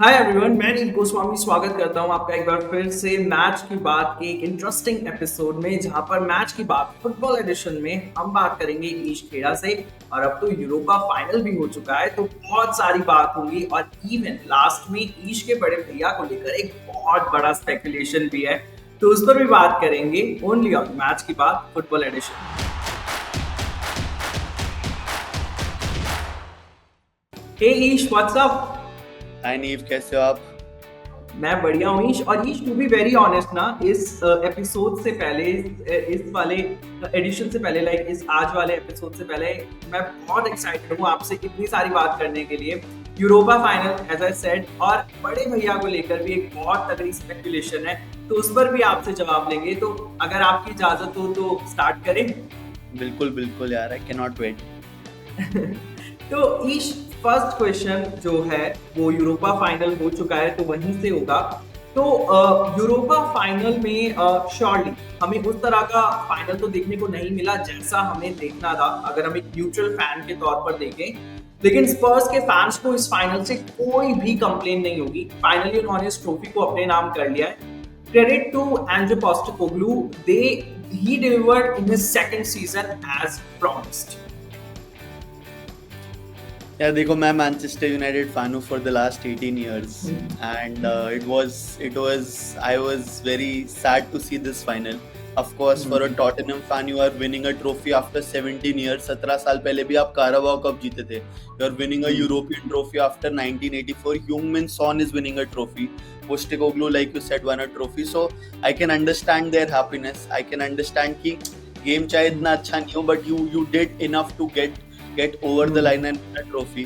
Hi everyone, मैं नील गोस्वामी स्वागत करता हूं आपका एक बार फिर से मैच की बात के एक इंटरेस्टिंग एपिसोड में, जहां पर मैच की बात फुटबॉल एडिशन में हम बात करेंगे ईश खेड़ा से। और अब तो यूरोपा फाइनल भी हो चुका है, तो बहुत सारी बात होगी। और इवन लास्ट में ईश के बड़े भैया को लेकर एक बहुत बड़ा स्पेकुलेशन भी है, तो उस पर भी बात करेंगे ओनली ऑन मैच की बात फुटबॉल एडिशन। हे ईश, व्हाट्स अप? हाय नीव, कैसे हो आप? मैं बढ़िया हूँ ईश। और ईश, टू बी वेरी ऑनेस्ट ना, इस एपिसोड से पहले, इस वाले एडिशन से पहले, लाइक इस आज वाले एपिसोड से पहले, मैं बहुत एक्साइटेड हूँ आपसे इतनी सारी बात करने के लिए। Europa final as I said, और बड़े भैया को लेकर भी एक बहुत तगड़ी स्पेकुलेशन है, तो उस पर भी आपसे जवाब लेंगे। तो अगर आपकी इजाजत हो तो स्टार्ट करें। बिल्कुल बिल्कुल यार, आई कैन नॉट वेट। तो ईश, फर्स्ट क्वेश्चन जो है वो यूरोपा फाइनल हो चुका है, तो वहीं से होगा। तो यूरोपा फाइनल में श्योरली हमें उस तरह का फाइनल तो देखने को नहीं मिला जैसा हमें देखना था, अगर हम एक न्यूट्रल फैन के तौर पर देखें। लेकिन स्पर्स के फैंस को इस फाइनल से कोई भी कंप्लेन नहीं होगी। फाइनली उन्होंने इस ट्रॉफी को अपने नाम कर लिया है। Credit to Ange Postecoglou, they he delivered in his second season as promised. यार देखो, मैं मैनचेस्टर यूनाइटेड फैन हूँ for the last 18 years and it was I was very sad to see this final. Of course, for a Tottenham fan, you are winning a trophy after 17 years. 17 साल पहले भी आप Carabao Cup जीते थे. You are winning a European trophy after 1984. Heung-min Son is winning a trophy. Postecoglou, like you said, won a trophy. So I can understand their happiness. I can understand कि game चाहे इतना अच्छा नहीं हो, but you did enough to get over the line and win a trophy.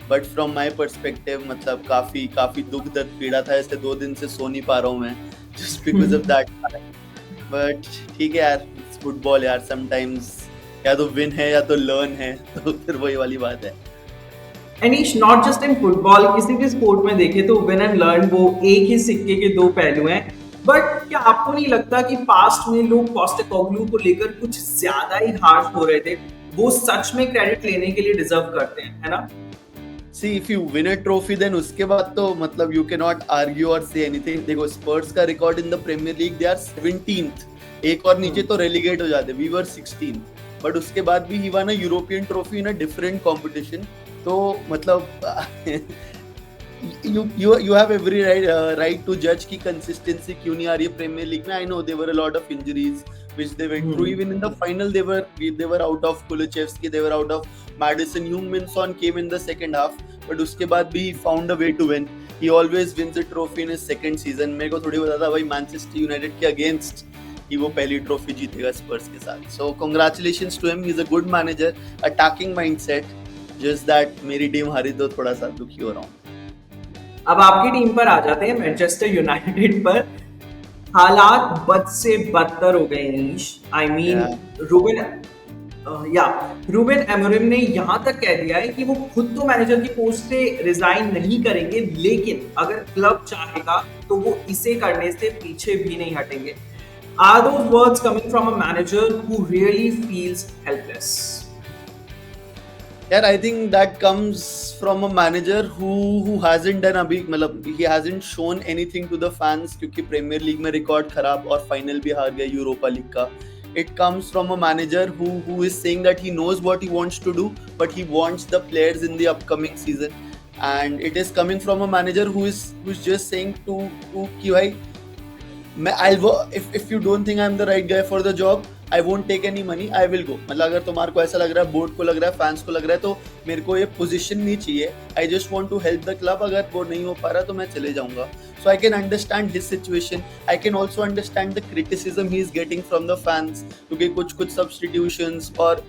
But from my perspective, मतलब काफी दुख दर्द पीड़ा था, ऐसे 2 दिन से सो नहीं पा रहा हूँ मैं just because of that. But ठीक है यार, फुटबॉल यार, sometimes या तो विन है या तो लर्न है, तो फिर वही वाली बात है। एनीश, नॉट जस्ट इन फुटबॉल, किसी भी स्पोर्ट में देखे तो विन एंड लर्न वो एक ही सिक्के के दो पहलू हैं। बट क्या आपको नहीं लगता कि पास्ट में लोग पोस्टेकोग्लू को लेकर कुछ ज्यादा ही हार्श हो रहे थे? वो सच में क्रेडिट लेने के लिए डिजर्व करते हैं, है ना? See, if you win a trophy, then उसके बाद तो मतलब you cannot argue or say anything. देखो, स्पर्स का record in the Premier League, they are 17th. एक और नीचे तो रेलीगेट हो जाते. We were 16th. बट उसके बाद भी he won a European trophy in a different competition. तो मतलब you have every right to judge की consistency क्यों नहीं आ रही है प्रीमियर लीग में. I know there were a lot of injuries which they went through. Even in the final, they were out of Kulusevski, they were out of Maddison. Heung-min Son came in the second half, but उसके बाद भी he found a way to win. He always wins a trophy in his second season. मेरे को थोड़ी पता था भाई Manchester United के अगेंस्ट कि वो पहली ट्रॉफी जीतेगा स्पर्स के साथ. So congratulations to him. He's a good manager, attacking mindset. Just that मेरी टीम हारी तो थोड़ा सा दुखी हो रहा हूँ. अब आपकी टीम पर आ जाते हैं, मैनचेस्टर यूनाइटेड पर। हालात बद से बदतर हो गए नीश। आई मीन, रूबेन एमोरिम ने यहां तक कह दिया है कि वो खुद तो मैनेजर की पोस्ट से रिजाइन नहीं करेंगे, लेकिन अगर क्लब चाहेगा तो वो इसे करने से पीछे भी नहीं हटेंगे। Are those words coming from a manager who really feels helpless? यार, I think that comes from a manager who hasn't done अभी, मतलब he hasn't shown anything to the fans, क्योंकि प्रीमियर लीग में रिकॉर्ड खराब और final भी हार गया यूरोपा लीग का. It comes from a manager who is saying that he knows what he wants to do, but he wants the players in the upcoming season. And it is coming from a manager who's just saying to कि भाई if you don't think I'm the right guy for the job, I won't take any money, I will go. मतलब अगर तुम्हारे को ऐसा लग रहा है, बोर्ड को लग रहा है, फैंस को लग रहा है, तो मेरे को ये पोजीशन नहीं चाहिए. I just want to help the club. अगर वो नहीं हो पा रहा तो मैं चले जाऊंगा. So I can understand his situation. I can also understand the criticism he is getting from the fans, क्योंकि कुछ substitutions और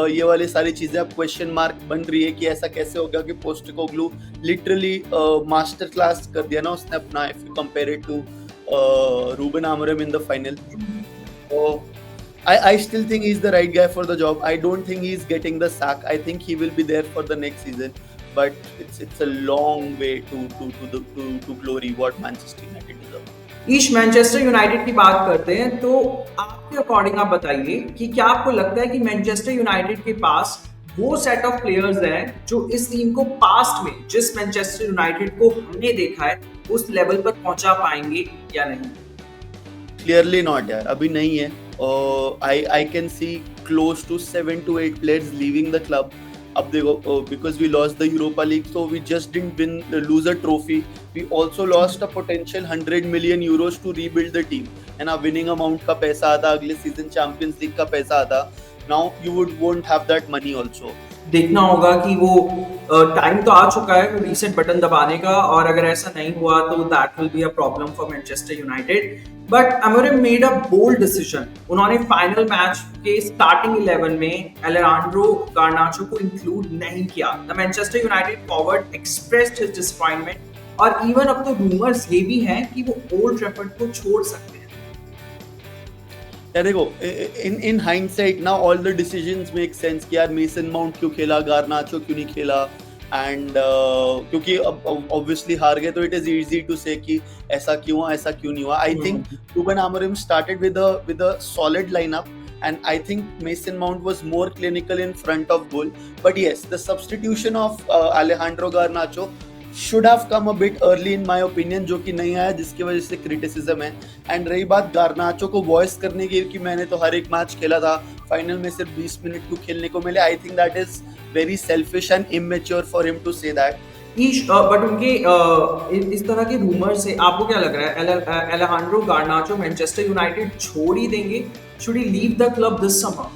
ये वाली सारी चीजें अब क्वेश्चन मार्क बन रही है कि ऐसा कैसे हो गया कि पोस्टेकोग्लू लिटरली मास्टर क्लास कर दिया ना उसने अपना, if you compare it to Ruben Amorim in the final. So I still think he's the right guy for the job. I don't think he's getting the sack. I think he will be there for the next season. But it's a long way to glory what Manchester United deserve. Ish, Manchester United की बात करते हैं, तो आपके according आप बताइए कि क्या आपको लगता है कि मैनचेस्टर यूनाइटेड के पास वो सेट ऑफ प्लेयर्स हैं जो इस टीम को पास्ट में जिस मैनचेस्टर यूनाइटेड को हमने देखा है उस लेवल पर पहुंचा पाएंगे या नहीं? क्लियरली नॉट यार, अभी नहीं है। I can see close to 7 to 8 players leaving the club. अब देखो, because we lost the Europa League, so we just didn't win lose a trophy, we also lost a potential 100 million euros to rebuild the team, है ना। Winning amount का पैसा आता, अगले season champions league का पैसा आता। Now you won't have that money also. देखना होगा कि वो टाइम तो आ चुका है रीसेट बटन दबाने का, और अगर ऐसा नहीं हुआ तो that will be a problem for Manchester United. But Amorim made a bold decision. उन्होंने फाइनल मैच के स्टार्टिंग 11 में एलेजांड्रो गार्नाचो को इंक्लूड नहीं किया। The Manchester United forward expressed his disappointment, और इवन अब तो रूमर्स ये भी हैं कि वो ओल्ड ट्रैफर्ड को छोड़ सकते हैं। यार देखो, इन हाइंडसाइट ना all the decisions make sense कि यार मेसन माउंट क्यों खेला, गार्नाचो क्यों नहीं खेला, एंड क्योंकि ऑब्वियसली हार गए तो इट इज इजी टू से कि ऐसा क्यों हुआ, ऐसा क्यों नहीं हुआ। I think Ruben Amorim started with a solid lineup, and I think Mason Mount was more clinical in front of goal. But yes, the substitution of Alejandro Garnacho should have come a bit early in my opinion, जो कि नहीं आया, जिसकी वजह से criticism है। And रही बात गार्नाचो को वॉइस करने की कि मैंने तो हर एक मैच खेला था, फाइनल में सिर्फ 20 मिनट क्यों खेलने को मिले, I think that is very selfish and immature for him to say that. But उनके इस तरह के रूमर से आपको क्या लग रहा है, एलेजांड्रो गार्नाचो मैनचेस्टर यूनाइटेड छोड़ ही देंगे? Should he leave the club this summer?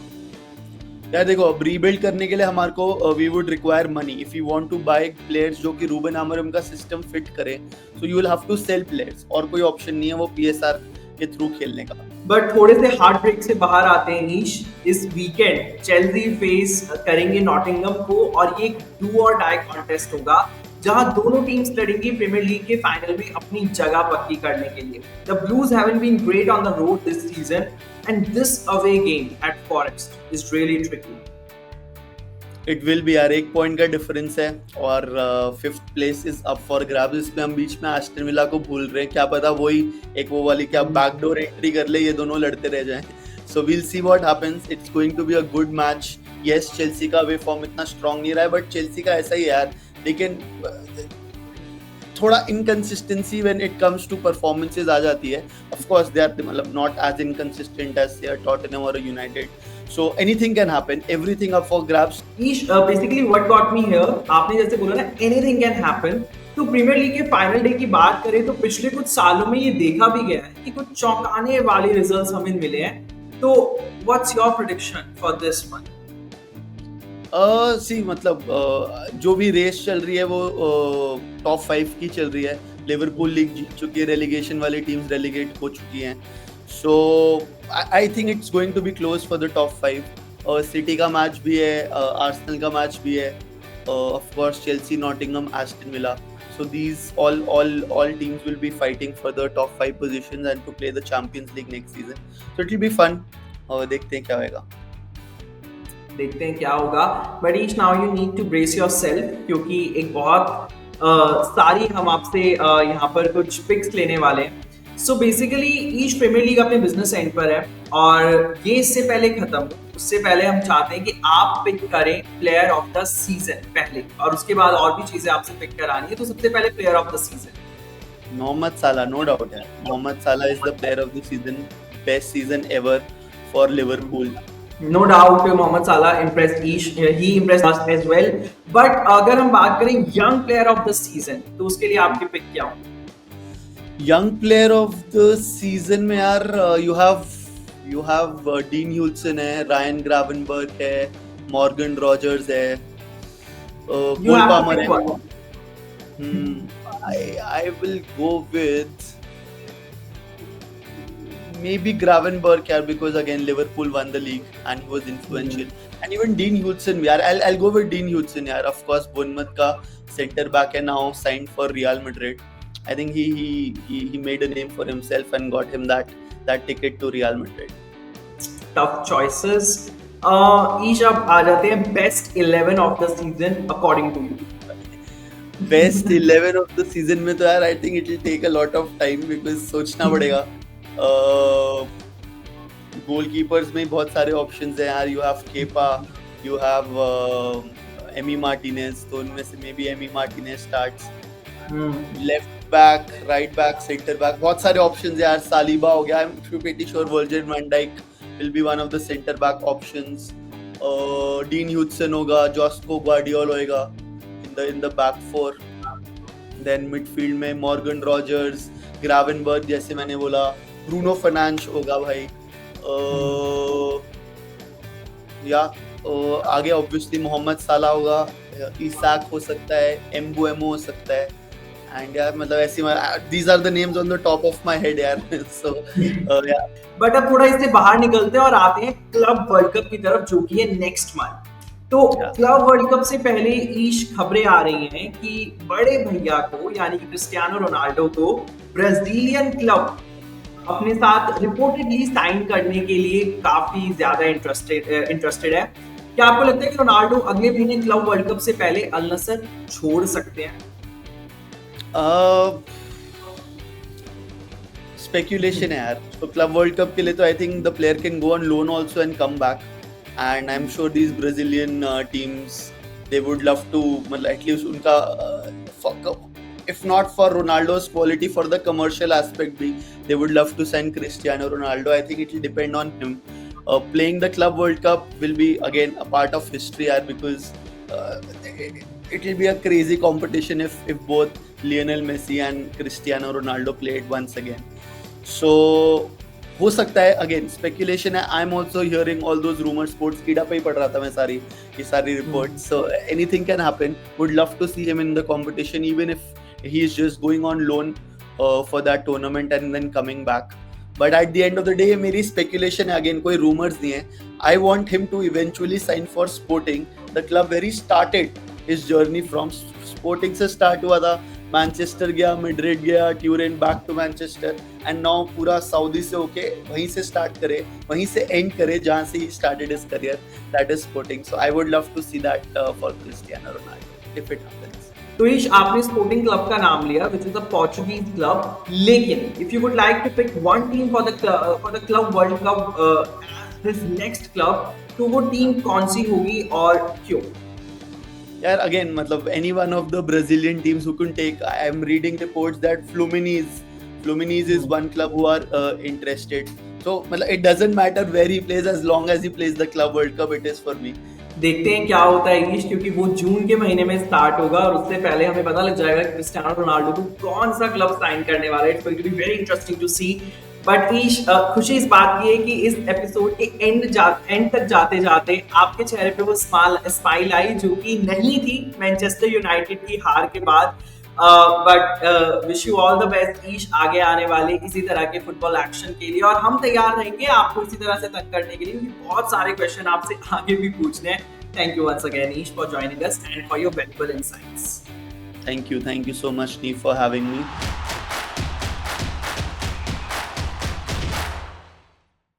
यार देखो, अब रीबिल्ड करने के लिए हमारे को we would require money if you want to buy players जो कि रूबन आमोरिम का सिस्टम फिट करे, so you will have to sell players, और कोई ऑप्शन नहीं है वो पीएसआर के थ्रू खेलने का। बट थोड़े से हार्ट ब्रेक से बाहर आते हैं नीश। इस वीकेंड चेल्सी फेस करेंगे नॉटिंघम को, और ये एक डू और डाई कॉन्टेस्ट होगा जहां दोनों टीम्स लड़ेंगी प्रीमियर लीग के फाइनल में अपनी जगह पक्की करने के लिए। The Blues haven't been great on the road this season, and this away game at Forest is really tricky. It will be यार, 1 पॉइंट का डिफरेंस है, और 5th place is up for grabs. इसमें हम बीच में एस्टन विला को भूल रहे हैं, क्या पता वही एक वो वाली क्या बैकडोर एंट्री कर ले, ये दोनों लड़ते रह जाएं। So we'll see what happens. It's going to be a good match. Yes, Chelsea का वे फॉर्म इतना स्ट्रांग नहीं रहा है, बट चेल्सी का ऐसा ही है यार, लेकिन थोड़ा inconsistency when it comes to performances आ जाती है। ऑफ कोर्स दे आर मतलब not as inconsistent as say Tottenham और United, so anything can happen, everything up for grabs. Basically what got me here, आपने जैसे बोला ना एनीथिंग कैन हैपन, तो प्रीमियर लीग के फाइनल डे की बात करें तो पिछले कुछ सालों में ये देखा भी गया है कि कुछ चौंकाने वाले रिजल्ट्स हमें मिले हैं। तो what's your prediction for this one? See मतलब जो भी रेस चल रही है वो टॉप 5 की चल रही है। लिवरपूल लीग जीत चुकी है, रेलीगेशन वाली टीम्स रेलीगेट हो चुकी हैं, so I think it's going to be close for the top 5। City का मैच भी है, आर्सेनल का मैच भी है, of course Chelsea, Nottingham, Aston Villa, so these all teams will be fighting for the top 5 positions and to play the Champions League next season, so it will be fun। और देखते हैं क्या होगा, देखते हैं क्या होगा। But Ish now you need to brace yourself, क्योंकि एक बहुत सारी हम आपसे यहाँ पर कुछ पिक्स लेने वाले हैं। So basically each Premier League अपने बिजनेस एंड पर है, और ये इससे पहले खत्म हो उससे पहले हम चाहते हैं कि आप पिक करें प्लेयर ऑफ द सीजन पहले, और उसके बाद और भी चीजें आपसे पिक करानी है। तो सबसे पहले player of the season Mohamed Salah, no doubt है, Mohamed Salah is the player of the season, best season ever for Liverpool. No doubt Mohamed Salah impressed, he impressed us as well. But अगर हम बात करें young player of the season, तो उसके लिए आपके pick क्या होंगे? Young player of the season में यार यू हैव डीन ह्यूडसन है, रायन ग्रावेनबर्ग है, मॉर्गन रॉजर्स है, कोल पामर है। I will go with maybe Gravenberch here, because again Liverpool won the league and he was influential, and even Dean Hudson yaar, I'll go with Dean Hudson yaar, of course Bournemouth ka center back है, now signed for Real Madrid. I think he made a name for himself and got him that ticket to Real Madrid. Tough choices। Ish अब आ जाते हैं best 11 of the season according to you. Best 11 of the season में तो यार I think it will take a lot of time, because सोचना पड़ेगा। Goalkeepers में बहुत सारे ऑप्शंस हैं यार, you have Kepa, you have Emi Martinez, तो उनमें से maybe Emi Martinez starts. Left back, right back, centre back, बहुत सारे ऑप्शंस यार. सालिबा हो गया. I am pretty sure Virgil van Dijk will be one of the centre back options. Dean Huijsen होगा, Josko Gvardiol होएगा in the back four. Then midfield में Morgan Rogers, Gravenberch जैसे मैंने बोला, ब्रूनो फर्नांडिस होगा भाई. या आगे ऑब्वियसली मोहम्मद साला होगा, इसाक हो सकता है, एम्बुएमो हो सकता है. एंड यार मतलब ऐसी these are the names on the top of my head यार. So yeah. बट अब थोड़ा इससे बाहर निकलते हैं और आते हैं क्लब वर्ल्ड कप की तरफ, जो कि है नेक्स्ट मंथ. तो क्लब वर्ल्ड कप से पहले ईश खबरें आ रही हैं कि बड़े भैया को यानी कि क्रिस्टियानो रोनाल्डो को ब्राजीलियन क्लब अपने साथ रिपोर्टेडली साइन करने के लिए काफी ज्यादा इंटरेस्टेड है. क्या आपको लगता है कि रोनाल्डो अगले महीने क्लब वर्ल्ड कप से पहले अल नसर छोड़ सकते हैं? स्पेक्यूलेशन है यार. तो क्लब वर्ल्ड कप के लिए तो I think the player can go on loan also and come back. And I am sure these Brazilian teams they would love to, मतलब एटलीस्ट उनका if not for Ronaldo's quality, for the commercial aspect bhi, they would love to sign Cristiano Ronaldo. I think it will depend on him. Playing the Club World Cup will be again a part of history, because it will be a crazy competition if both Lionel Messi and Cristiano Ronaldo play it once again. So हो सकता है, again speculation है. I am also hearing all those rumours. Sportskeeda पे ही पढ़ रहा था मैं सारी report. So anything can happen. Would love to see him in the competition even if he is just going on loan for that tournament and then coming back. But at the end of the day मेरी speculation है, again कोई rumors नहीं है. I want him to eventually sign for Sporting, the club where he started his journey from. Sporting से start हुआ था, Manchester गया, Madrid गया, Turin, back to Manchester, and now पूरा सऊदी से होके वहीं से स्टार्ट करे, वहीं से एंड करे जहाँ से ही started his career, that is Sporting. So I would love to see that for Cristiano Ronaldo if it happens. तो ईश, आपने स्पोर्टिंग क्लब का नाम लिया, which is a Portuguese club. लेकिन if you would like to pick one team for the club World Cup as his next club, तो वो team कौन सी होगी और क्यों? यार again मतलब any one of the Brazilian teams who can take. I am reading reports that Fluminense is one club who are interested. So मतलब it doesn't matter where he plays as long as he plays the Club World Cup. It is for me. देखते हैं क्या होता है ईश, क्योंकि वो जून के महीने में स्टार्ट होगा और उससे पहले हमें पता लग जाएगा कि क्रिस्टियानो रोनाल्डो को कौन सा क्लब साइन करने वाला है. It's going to be very interesting to see. But Ish, खुशी इस बात की है कि इस एपिसोड के एंड तक जाते जाते आपके चेहरे पे वो स्माइल आई जो कि नहीं थी मैनचेस्टर यूनाइटेड की हार के बाद. But wish you all the best Ish आगे आने वाले इसी तरह के फुटबॉल एक्शन के लिए, और हम तैयार रहेंगे आपको इसी तरह से तंग करने के लिए, क्योंकि बहुत सारे क्वेश्चन आपसे आगे भी पूछने हैं. Thank you once again, Ish, for joining us and for your valuable insights. Thank you so much, Steve, for having me.